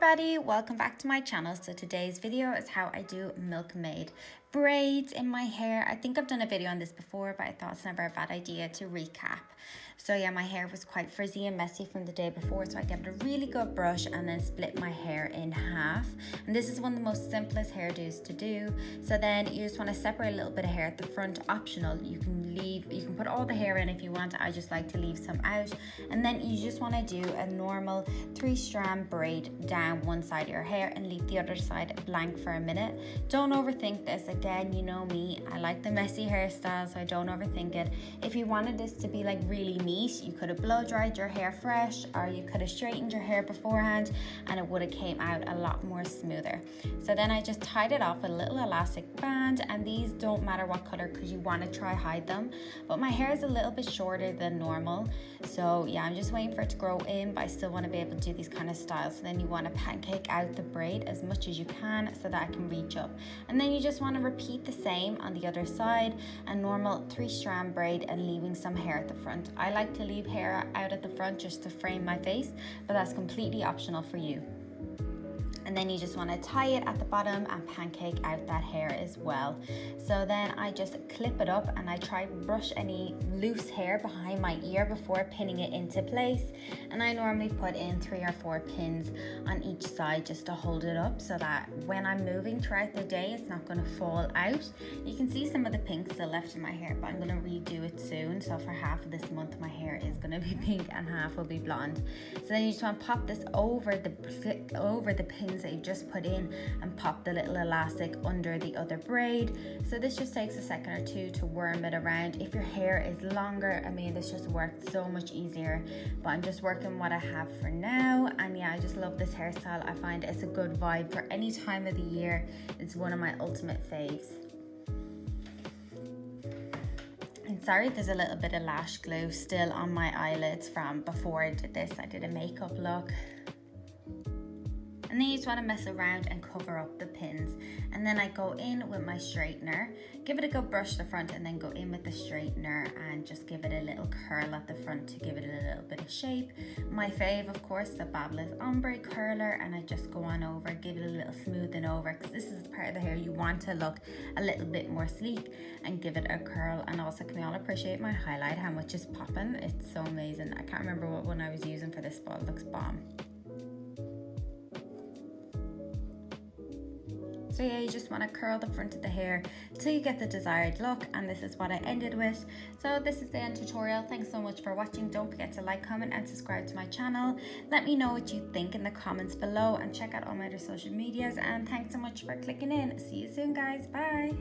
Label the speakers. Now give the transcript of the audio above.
Speaker 1: everybody, welcome back to my channel. So today's video is how I do milkmaid braids in my hair. I think I've done a video on this before, but I thought it's never a bad idea to recap. So yeah, my hair was quite frizzy and messy from the day before, so I gave it a really good brush and then split my hair in half. And this is one of the most simplest hairdos to do. So then you just want to separate a little bit of hair at the front, optional. You can put all the hair in if you want. I just like to leave some out. And then you just want to do a normal 3-strand braid down one side of your hair and leave the other side blank for a minute. Don't overthink this. Again, you know me, I like the messy hairstyle, so I don't overthink it. If you wanted this to be like really neat, you could have blow dried your hair fresh, or you could have straightened your hair beforehand and it would have came out a lot more smoother. So then I just tied it off with a little elastic band, and these don't matter what color because you want to try hide them, but my hair is a little bit shorter than normal, so yeah, I'm just waiting for it to grow in, but I still want to be able to do these kind of styles. So then you want to pancake out the braid as much as you can so that I can reach up, and then you just want to repeat the same on the other side, a normal 3-strand braid and leaving some hair at the front. I like to leave hair out at the front just to frame my face, but that's completely optional for you. And then you just want to tie it at the bottom and pancake out that hair as well. So then I just clip it up and I try to brush any loose hair behind my ear before pinning it into place. And I normally put in 3 or 4 pins on each side just to hold it up so that when I'm moving throughout the day, it's not going to fall out. You can see some of the pink still left in my hair, but I'm going to redo it soon. So for half of this month, my hair is going to be pink and half will be blonde. So then you just want to pop this over the pins that you just put in and pop the little elastic under the other braid. So this just takes a second or two to worm it around. If your hair is longer, I mean, this just worked so much easier, but I'm just working what I have for now. And yeah, I just love this hairstyle. I find it's a good vibe for any time of the year. It's one of my ultimate faves. And sorry, there's a little bit of lash glue still on my eyelids from before I did this. I did a makeup look. And then you just want to mess around and cover up the pins. And then I go in with my straightener, give it a good brush the front, and then go in with the straightener and just give it a little curl at the front to give it a little bit of shape. My fave, of course, the Babyless Ombre curler, and I just go on over, give it a little smoothing over, because this is the part of the hair you want to look a little bit more sleek, and give it a curl. And also, can we all appreciate my highlight, how much is popping? It's so amazing. I can't remember what one I was using for this, but it looks bomb. So yeah, you just want to curl the front of the hair till you get the desired look, and this is what I ended with. So this is the end tutorial. Thanks so much for watching. Don't forget to like, comment and subscribe to my channel. Let me know what you think in the comments below, and check out all my other social medias, and thanks so much for clicking in. See you soon, guys. Bye.